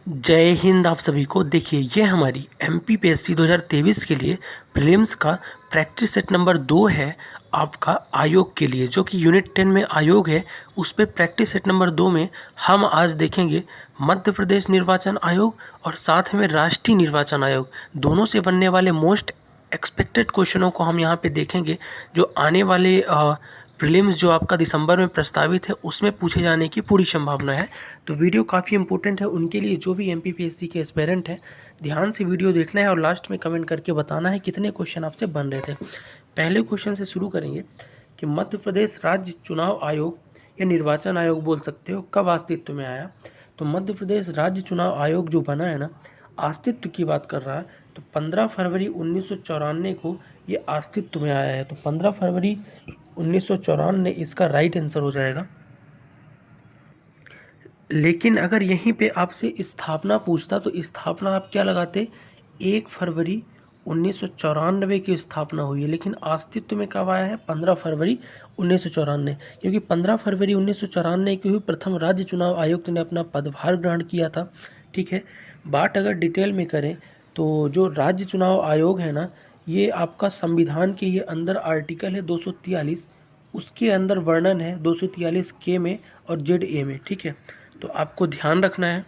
जय हिंद आप सभी को। देखिए, ये हमारी एमपीपीएससी 2023 के लिए प्रीलिम्स का प्रैक्टिस सेट नंबर 2 है आपका आयोग के लिए, जो कि यूनिट 10 में आयोग है। उस पे प्रैक्टिस सेट नंबर 2 में हम आज देखेंगे मध्य प्रदेश निर्वाचन आयोग और साथ में राष्ट्रीय निर्वाचन आयोग, दोनों से बनने वाले मोस्ट एक्सपेक्टेड क्वेश्चनों को हम यहाँ पे देखेंगे, जो आने वाले प्रीलिम्स जो आपका दिसंबर में प्रस्तावित है उसमें पूछे जाने की पूरी संभावना है। तो वीडियो काफ़ी इंपॉर्टेंट है उनके लिए जो भी एमपीपीएससी के एस्पेरेंट हैं। ध्यान से वीडियो देखना है और लास्ट में कमेंट करके बताना है कितने क्वेश्चन आपसे बन रहे थे। पहले क्वेश्चन से शुरू करेंगे कि मध्य प्रदेश राज्य चुनाव आयोग या निर्वाचन आयोग बोल सकते हो, कब अस्तित्व में आया। तो मध्य प्रदेश राज्य चुनाव आयोग जो बना है ना, अस्तित्व की बात कर रहा है, तो 15 फरवरी 1994 को ये अस्तित्व में आया है। तो 15 फरवरी 1994 इसका राइट आंसर हो जाएगा। लेकिन अगर यहीं पे आपसे स्थापना पूछता तो स्थापना आप क्या लगाते, 1 फरवरी 1994 की स्थापना हुई है। लेकिन अस्तित्व में कब आया है, 15 फरवरी 1994, क्योंकि 15 फरवरी 1994 को ही प्रथम राज्य चुनाव आयुक्त ने अपना पदभार ग्रहण किया था। ठीक है, बात अगर डिटेल में करें तो जो राज्य चुनाव आयोग है ना, ये आपका संविधान के ये अंदर आर्टिकल है 243, उसके अंदर वर्णन है 243 के में और जेड ए में। ठीक है, तो आपको ध्यान रखना है।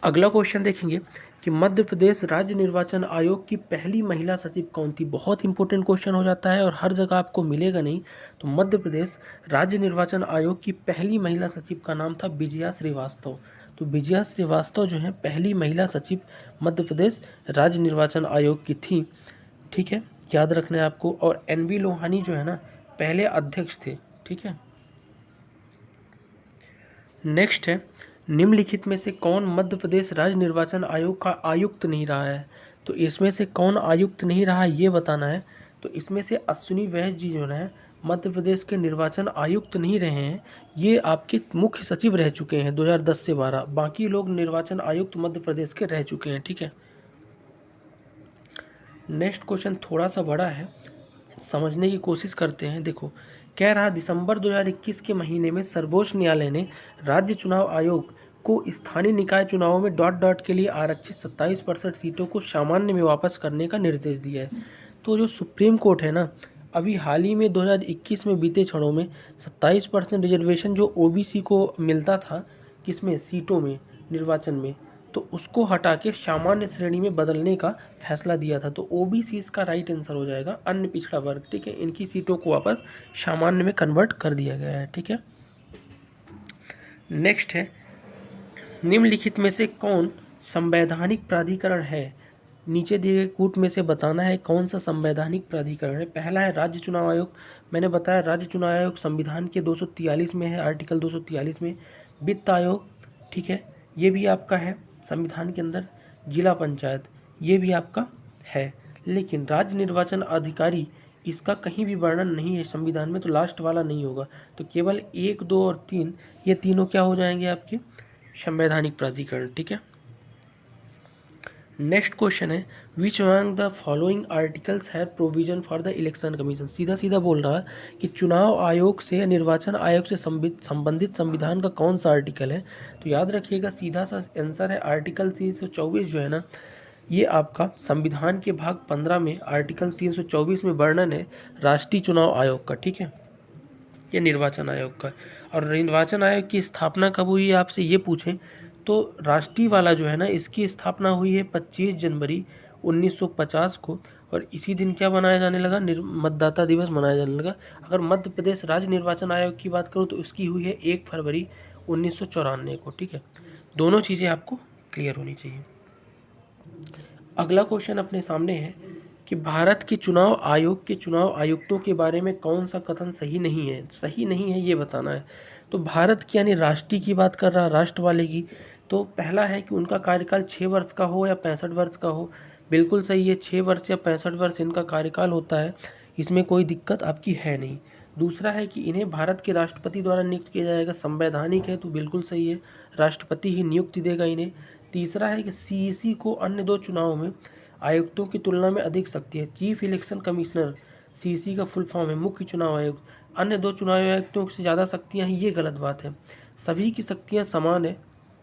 अगला क्वेश्चन देखेंगे कि मध्य प्रदेश राज्य निर्वाचन आयोग की पहली महिला सचिव कौन थी। बहुत इंपॉर्टेंट क्वेश्चन हो जाता है और हर जगह आपको मिलेगा नहीं। तो मध्य प्रदेश राज्य निर्वाचन आयोग की पहली महिला सचिव का नाम था विजया श्रीवास्तव। तो विजया श्रीवास्तव जो है पहली महिला सचिव मध्य प्रदेश राज्य निर्वाचन आयोग की थी। ठीक है, याद रखना है आपको। और एनवी लोहानी जो है ना, पहले अध्यक्ष थे। ठीक है, नेक्स्ट है, निम्नलिखित में से कौन मध्य प्रदेश राज्य निर्वाचन आयोग का आयुक्त नहीं रहा है। तो इसमें से कौन आयुक्त नहीं रहा ये बताना है। तो इसमें से अश्विनी वैद्य जी जो है मध्य प्रदेश के निर्वाचन आयुक्त नहीं रहे हैं, ये आपके मुख्य सचिव रह चुके हैं 2010 से 12। बाकी लोग निर्वाचन आयुक्त मध्य प्रदेश के रह चुके हैं। ठीक है, नेक्स्ट क्वेश्चन थोड़ा सा बड़ा है, समझने की कोशिश करते हैं। देखो, कह रहा दिसंबर 2021 के महीने में सर्वोच्च न्यायालय ने राज्य चुनाव आयोग को स्थानीय निकाय चुनावों में डॉट डॉट के लिए आरक्षित 27% सीटों को सामान्य में वापस करने का निर्देश दिया है। तो जो सुप्रीम कोर्ट है ना, अभी हाल ही में 2021 में बीते क्षणों में 27% रिजर्वेशन जो ओबीसी को मिलता था, किसमें, सीटों में, निर्वाचन में, तो उसको हटा के सामान्य श्रेणी में बदलने का फैसला दिया था। तो ओबीसी इसका राइट आंसर हो जाएगा, अन्य पिछड़ा वर्ग। ठीक है, इनकी सीटों को वापस सामान्य में कन्वर्ट कर दिया गया है। ठीक है, नेक्स्ट है, निम्नलिखित में से कौन संवैधानिक प्राधिकरण है। नीचे दिए गए कूट में से बताना है कौन सा संवैधानिक प्राधिकरण है। पहला है राज्य चुनाव आयोग। मैंने बताया राज्य चुनाव आयोग संविधान के 243 में है, आर्टिकल 243 में। वित्त आयोग, ठीक है, ये भी आपका है संविधान के अंदर। जिला पंचायत, ये भी आपका है। लेकिन राज्य निर्वाचन अधिकारी, इसका कहीं भी वर्णन नहीं है संविधान में, तो लास्ट वाला नहीं होगा। तो केवल 1, 2 और 3, ये तीनों क्या हो जाएंगे आपके, संवैधानिक प्राधिकरण। ठीक है, नेक्स्ट क्वेश्चन है, which among the following articles है provision for the election commission. सीधा सीधा बोल रहा है कि चुनाव आयोग से, निर्वाचन आयोग से संबंधित संविधान का कौन सा आर्टिकल है। तो याद रखिएगा, सीधा सा आंसर है आर्टिकल 324 जो है ना, ये आपका संविधान के भाग 15 में आर्टिकल 324 में वर्णन है राष्ट्रीय चुनाव आयोग का। ठीक है, ये निर्वाचन आयोग का। और निर्वाचन आयोग की स्थापना कब हुई है आपसे ये पूछें तो राष्ट्रीय वाला जो है ना, इसकी स्थापना हुई है 25 जनवरी 1950 को। और इसी दिन क्या मनाया जाने लगा, मतदाता दिवस मनाया जाने लगा। अगर मध्य प्रदेश राज्य निर्वाचन आयोग की बात करूँ तो इसकी हुई है 1 फरवरी 1994 को। ठीक है, दोनों चीज़ें आपको क्लियर होनी चाहिए। अगला क्वेश्चन अपने सामने है कि भारत के चुनाव आयोग के चुनाव आयुक्तों के बारे में कौन सा कथन सही नहीं है। सही नहीं है ये बताना है। तो भारत की यानी राष्ट्रीय की बात कर रहा, राष्ट्र वाले की। तो पहला है कि उनका कार्यकाल 6 वर्ष का हो या 65 वर्ष का हो। बिल्कुल सही है, 6 वर्ष या 65 वर्ष इनका कार्यकाल होता है, इसमें कोई दिक्कत आपकी है नहीं। दूसरा है कि इन्हें भारत के राष्ट्रपति द्वारा नियुक्त किया जाएगा, संवैधानिक है, तो बिल्कुल सही है, राष्ट्रपति ही नियुक्ति देगा इन्हें। तीसरा है कि सीईसी को अन्य 2 चुनावों में आयुक्तों की तुलना में अधिक शक्ति है। चीफ इलेक्शन कमिश्नर, सीईसी का फुल फॉर्म है मुख्य चुनाव आयुक्त, अन्य 2 चुनाव आयुक्तों से ज़्यादा शक्तियाँ हैं, ये गलत बात है। सभी की शक्तियाँ समान है,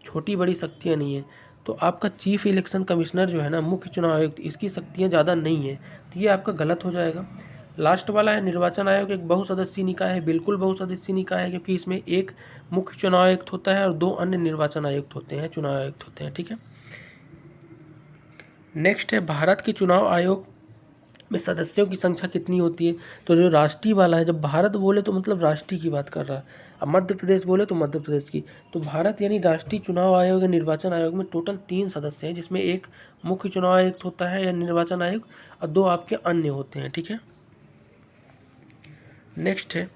छोटी बड़ी शक्तियाँ नहीं है। तो आपका चीफ इलेक्शन कमिश्नर जो है ना, मुख्य चुनाव आयुक्त, इसकी शक्तियाँ ज़्यादा नहीं है, तो ये आपका गलत हो जाएगा। लास्ट वाला है निर्वाचन आयोग एक बहुसदस्यीय निकाय है, बिल्कुल बहुसदस्यीय निकाय है, क्योंकि इसमें एक मुख्य चुनाव आयुक्त होता है और 2 अन्य निर्वाचन आयुक्त होते हैं, चुनाव आयुक्त होते हैं, ठीक है। नेक्स्ट है भारत के चुनाव आयोग में सदस्यों की संख्या कितनी होती है। तो जो राष्ट्रीय वाला है, जब भारत बोले तो मतलब राष्ट्रीय की बात कर रहा है, अब मध्य प्रदेश बोले तो मध्य प्रदेश की। तो भारत यानी राष्ट्रीय चुनाव आयोग या निर्वाचन आयोग में टोटल 3 सदस्य हैं, जिसमें एक मुख्य चुनाव आयुक्त होता है या निर्वाचन आयोग और 2 आपके अन्य होते हैं, ठीक है। नेक्स्ट है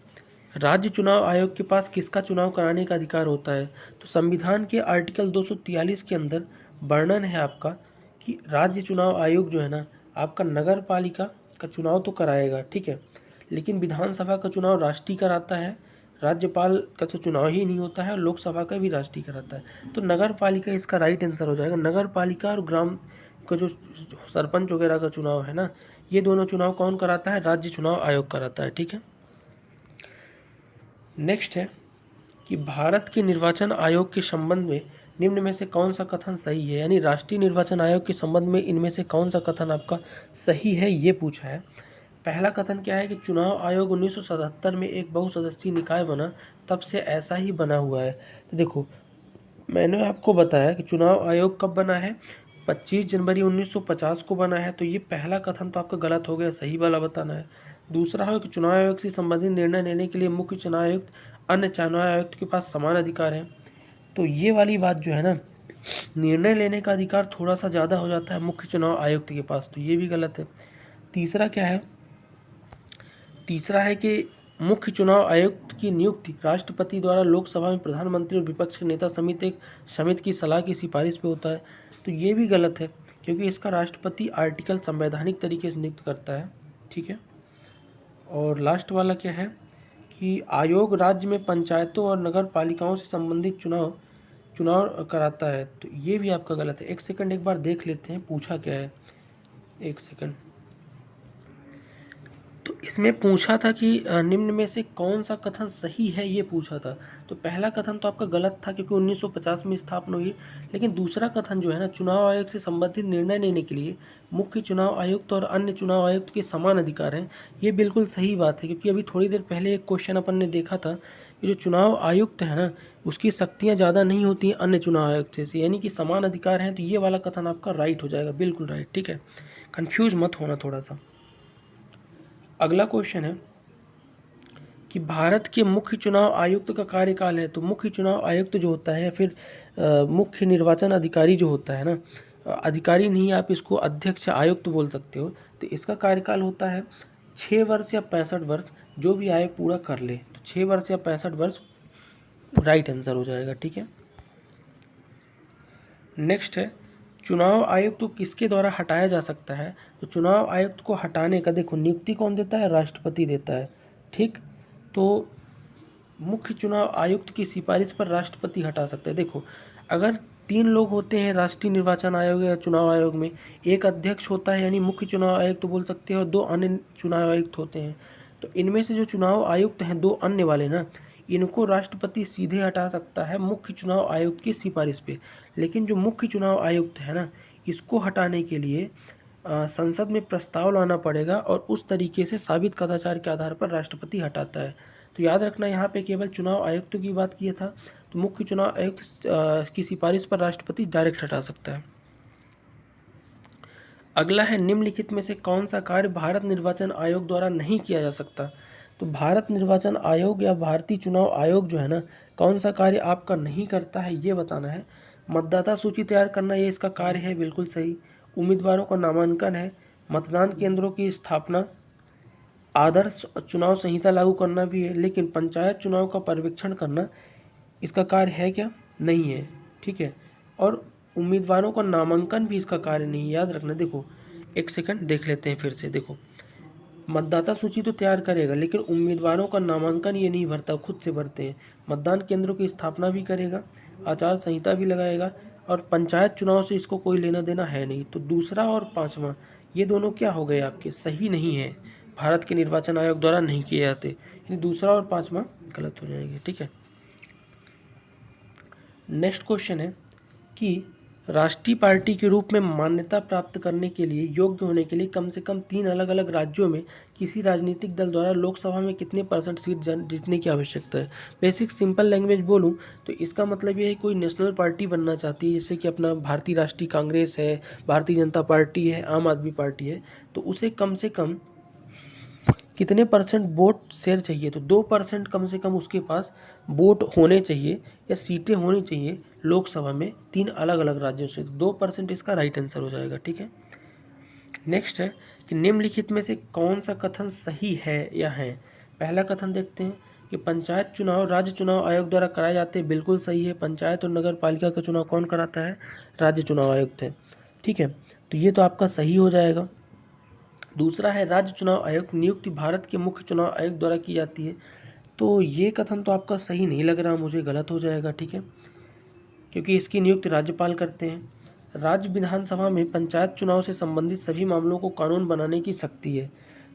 राज्य चुनाव आयोग के पास किसका चुनाव कराने का अधिकार होता है। तो संविधान के आर्टिकल 243 के अंदर वर्णन है आपका कि राज्य चुनाव आयोग जो है ना, आपका नगर पालिका का चुनाव तो कराएगा, ठीक है, लेकिन विधानसभा का चुनाव राष्ट्रीय कराता है, राज्यपाल का तो चुनाव ही नहीं होता है और लोकसभा का भी राष्ट्रीय कराता है। तो नगर पालिका इसका राइट आंसर हो जाएगा। नगर पालिका और ग्राम का जो सरपंच वगैरह का चुनाव है ना, ये दोनों चुनाव कौन कराता है, राज्य चुनाव आयोग कराता है, ठीक है। नेक्स्ट है कि भारत के निर्वाचन आयोग के संबंध में निम्न में से कौन सा कथन सही है, यानी राष्ट्रीय निर्वाचन आयोग के संबंध में इनमें से कौन सा कथन आपका सही है, ये पूछा है। पहला कथन क्या है कि चुनाव आयोग 1977 में एक बहुसदस्यीय निकाय बना, तब से ऐसा ही बना हुआ है। तो देखो, मैंने आपको बताया कि चुनाव आयोग कब बना है, 25 जनवरी 1950 को बना है। तो ये पहला कथन तो आपका गलत हो गया, सही वाला बताना है। दूसरा है कि चुनाव आयोग से संबंधित निर्णय लेने के लिए मुख्य चुनाव आयुक्त अन्य चुनाव आयुक्त के पास समान अधिकार है। तो ये वाली बात जो है ना, निर्णय लेने का अधिकार थोड़ा सा ज़्यादा हो जाता है मुख्य चुनाव आयुक्त के पास, तो ये भी गलत है। तीसरा क्या है, तीसरा है कि मुख्य चुनाव आयुक्त की नियुक्ति राष्ट्रपति द्वारा लोकसभा में प्रधानमंत्री और विपक्ष के नेता समेत एक समिति की सलाह की सिफारिश पे होता है। तो ये भी गलत है, क्योंकि इसका राष्ट्रपति आर्टिकल संवैधानिक तरीके से नियुक्त करता है, ठीक है। और लास्ट वाला क्या है कि आयोग राज्य में पंचायतों और नगर पालिकाओं से संबंधित चुनाव कराता है। तो ये भी आपका गलत है। एक सेकंड, एक बार देख लेते हैं पूछा क्या है, एक सेकंड। तो इसमें पूछा था कि निम्न में से कौन सा कथन सही है, ये पूछा था। तो पहला कथन तो आपका गलत था, क्योंकि 1950 में स्थापना हुई। लेकिन दूसरा कथन जो है ना, चुनाव आयोग से संबंधित निर्णय लेने के लिए मुख्य चुनाव आयुक्त और अन्य चुनाव आयुक्त के समान अधिकार हैं, ये बिल्कुल सही बात है। क्योंकि अभी थोड़ी देर पहले एक क्वेश्चन अपन ने देखा था कि जो चुनाव आयुक्त है ना, उसकी शक्तियाँ ज़्यादा नहीं होती हैं अन्य चुनाव आयुक्त से, यानी कि समान अधिकार हैं। तो ये वाला कथन आपका राइट हो जाएगा, बिल्कुल राइट, ठीक है। कन्फ्यूज मत होना थोड़ा सा। अगला क्वेश्चन है कि भारत के मुख्य चुनाव आयुक्त का कार्यकाल है। तो मुख्य चुनाव आयुक्त जो होता है, फिर मुख्य निर्वाचन अधिकारी जो होता है ना, अधिकारी नहीं, आप इसको अध्यक्ष आयुक्त बोल सकते हो। तो इसका कार्यकाल होता है 6 वर्ष या 65 वर्ष, जो भी आय पूरा कर ले। तो 6 वर्ष या 65 वर्ष राइट आंसर हो जाएगा, ठीक है। नेक्स्ट है चुनाव आयुक्त को किसके द्वारा हटाया जा सकता है। तो चुनाव आयुक्त को हटाने का देखो, नियुक्ति कौन देता है, राष्ट्रपति देता है, ठीक। तो मुख्य चुनाव आयुक्त की सिफारिश पर राष्ट्रपति हटा सकता है। देखो, अगर 3 लोग होते हैं राष्ट्रीय निर्वाचन आयोग या चुनाव आयोग में, एक अध्यक्ष होता है यानी मुख्य चुनाव आयुक्त तो बोल सकते हैं, और 2 अन्य चुनाव आयुक्त होते हैं। तो इनमें से जो चुनाव आयुक्त हैं 2 अन्य वाले ना, इनको राष्ट्रपति सीधे हटा सकता है मुख्य चुनाव आयुक्त की सिफारिश पे। लेकिन जो मुख्य चुनाव आयुक्त है ना, इसको हटाने के लिए संसद में प्रस्ताव लाना पड़ेगा, और उस तरीके से साबित कदाचार के आधार पर राष्ट्रपति हटाता है। तो याद रखना, यहाँ पे केवल चुनाव आयुक्त की बात किया था। तो मुख्य चुनाव आयुक्त की सिफारिश पर राष्ट्रपति डायरेक्ट हटा सकता है। अगला है निम्नलिखित में से कौन सा कार्य भारत निर्वाचन आयोग द्वारा नहीं किया जा सकता। तो भारत निर्वाचन आयोग या भारतीय चुनाव आयोग जो है ना, कौन सा कार्य आपका नहीं करता है, ये बताना है। मतदाता सूची तैयार करना, ये इसका कार्य है, बिल्कुल सही। उम्मीदवारों का नामांकन है। मतदान केंद्रों की स्थापना, आदर्श चुनाव संहिता लागू करना भी है। लेकिन पंचायत चुनाव का पर्यवेक्षण करना इसका कार्य है क्या, नहीं है, ठीक है। और उम्मीदवारों का नामांकन भी इसका कार्य नहीं, याद रखना। देखो, एक सेकंड देख लेते हैं फिर से। देखो, मतदाता सूची तो तैयार करेगा, लेकिन उम्मीदवारों का नामांकन ये नहीं भरता, खुद से भरते हैं। मतदान केंद्रों की स्थापना भी करेगा, आचार संहिता भी लगाएगा, और पंचायत चुनाव से इसको कोई लेना देना है नहीं। तो दूसरा और पाँचवा, ये दोनों क्या हो गए आपके, सही नहीं है, भारत के निर्वाचन आयोग द्वारा नहीं किए जाते। यानी दूसरा और पाँचवा गलत हो जाएंगे, ठीक है। नेक्स्ट क्वेश्चन है कि राष्ट्रीय पार्टी के रूप में मान्यता प्राप्त करने के लिए, योग्य होने के लिए कम से कम 3 अलग-अलग राज्यों में किसी राजनीतिक दल द्वारा लोकसभा में कितने % सीट जीतने की आवश्यकता है। बेसिक सिंपल लैंग्वेज बोलूँ तो इसका मतलब ये है, कोई नेशनल पार्टी बनना चाहती है, जैसे कि अपना भारतीय राष्ट्रीय कांग्रेस है, भारतीय जनता पार्टी है, आम आदमी पार्टी है, तो उसे कम से कम कितने % वोट शेयर चाहिए, तो 2% कम से कम उसके पास वोट होने चाहिए या सीटें होनी चाहिए लोकसभा में 3 अलग अलग राज्यों से। 2% इसका राइट आंसर हो जाएगा। ठीक है, नेक्स्ट है कि निम्नलिखित में से कौन सा कथन सही है या है। पहला कथन देखते हैं कि पंचायत चुनाव राज्य चुनाव आयोग द्वारा कराए जाते हैं, बिल्कुल सही है। पंचायत और नगर पालिका का चुनाव कौन कराता है, राज्य चुनाव आयोग थे। ठीक है, तो ये तो आपका सही हो जाएगा। दूसरा है राज्य चुनाव आयोग नियुक्ति भारत के मुख्य चुनाव आयोग द्वारा की जाती है, तो ये कथन तो आपका सही नहीं लग रहा मुझे, गलत हो जाएगा। ठीक है, क्योंकि इसकी नियुक्ति राज्यपाल करते हैं। राज्य विधानसभा में पंचायत चुनाव से संबंधित सभी मामलों को कानून बनाने की शक्ति है,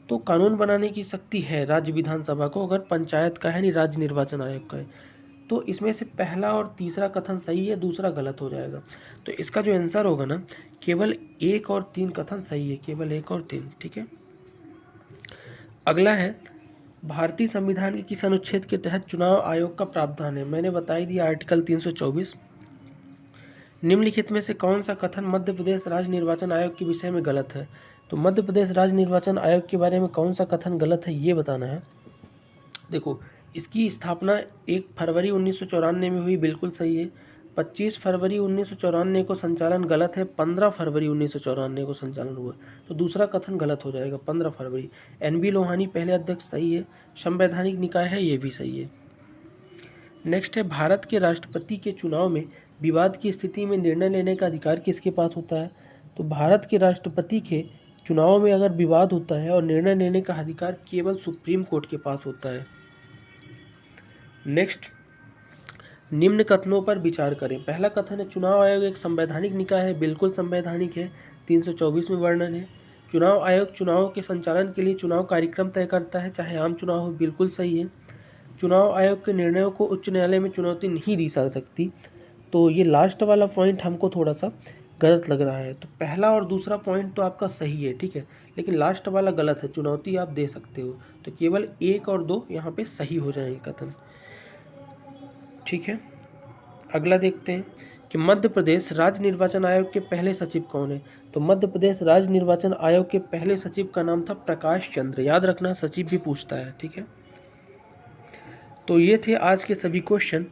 तो कानून बनाने की शक्ति है राज्य विधानसभा को, अगर पंचायत का है नहीं राज्य निर्वाचन आयोग का है। तो इसमें से पहला और तीसरा कथन सही है, दूसरा गलत हो जाएगा। तो इसका जो आंसर होगा ना, केवल 1 और 3 कथन सही है, केवल 1 और 3। ठीक है, अगला है भारतीय संविधान के किस अनुच्छेद के तहत चुनाव आयोग का प्रावधान है। मैंने बता ही दिया, आर्टिकल 324। निम्नलिखित में से कौन सा कथन मध्य प्रदेश राज्य निर्वाचन आयोग के विषय में गलत है। तो मध्य प्रदेश राज्य निर्वाचन आयोग के बारे में कौन सा कथन गलत है ये बताना है। देखो, इसकी स्थापना 1 फरवरी 1994 में हुई, बिल्कुल सही है। 25 फरवरी 1994 को संचालन गलत है, 15 फरवरी 1994 को संचालन हुआ, तो दूसरा कथन गलत हो जाएगा, 15 फरवरी। NB लोहानी पहले अध्यक्ष, सही है। संवैधानिक निकाय है, ये भी सही है। नेक्स्ट है भारत के राष्ट्रपति के चुनाव में विवाद की स्थिति में निर्णय लेने का अधिकार किसके पास होता है। तो भारत के राष्ट्रपति के चुनाव में अगर विवाद होता है और निर्णय लेने का अधिकार केवल सुप्रीम कोर्ट के पास होता है। नेक्स्ट, निम्न कथनों पर विचार करें। पहला कथन है चुनाव आयोग एक संवैधानिक निकाय है, बिल्कुल संवैधानिक है, 324 में वर्णन है। चुनाव आयोग चुनाव के संचालन के लिए चुनाव कार्यक्रम तय करता है, चाहे आम चुनाव हो, बिल्कुल सही है। चुनाव आयोग के निर्णयों को उच्च न्यायालय में चुनौती नहीं दी जा सकती, तो ये लास्ट वाला पॉइंट हमको थोड़ा सा गलत लग रहा है। तो पहला और दूसरा पॉइंट तो आपका सही है, ठीक है, लेकिन लास्ट वाला गलत है, चुनौती आप दे सकते हो। तो केवल 1 और 2 यहाँ पे सही हो जाएंगे कथन। ठीक है, अगला देखते हैं कि मध्य प्रदेश राज्य निर्वाचन आयोग के पहले सचिव कौन है। तो मध्य प्रदेश राज्य निर्वाचन आयोग के पहले सचिव का नाम था प्रकाश चंद्र, याद रखना, सचिव भी पूछता है। ठीक है, तो ये थे आज के सभी क्वेश्चन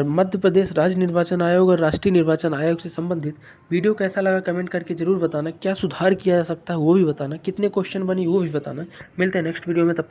मध्य प्रदेश राज्य निर्वाचन आयोग और राष्ट्रीय निर्वाचन आयोग से संबंधित। वीडियो कैसा लगा कमेंट करके जरूर बताना, क्या सुधार किया जा सकता है वो भी बताना, कितने क्वेश्चन बनी वो भी बताना। मिलते हैं नेक्स्ट वीडियो में, तब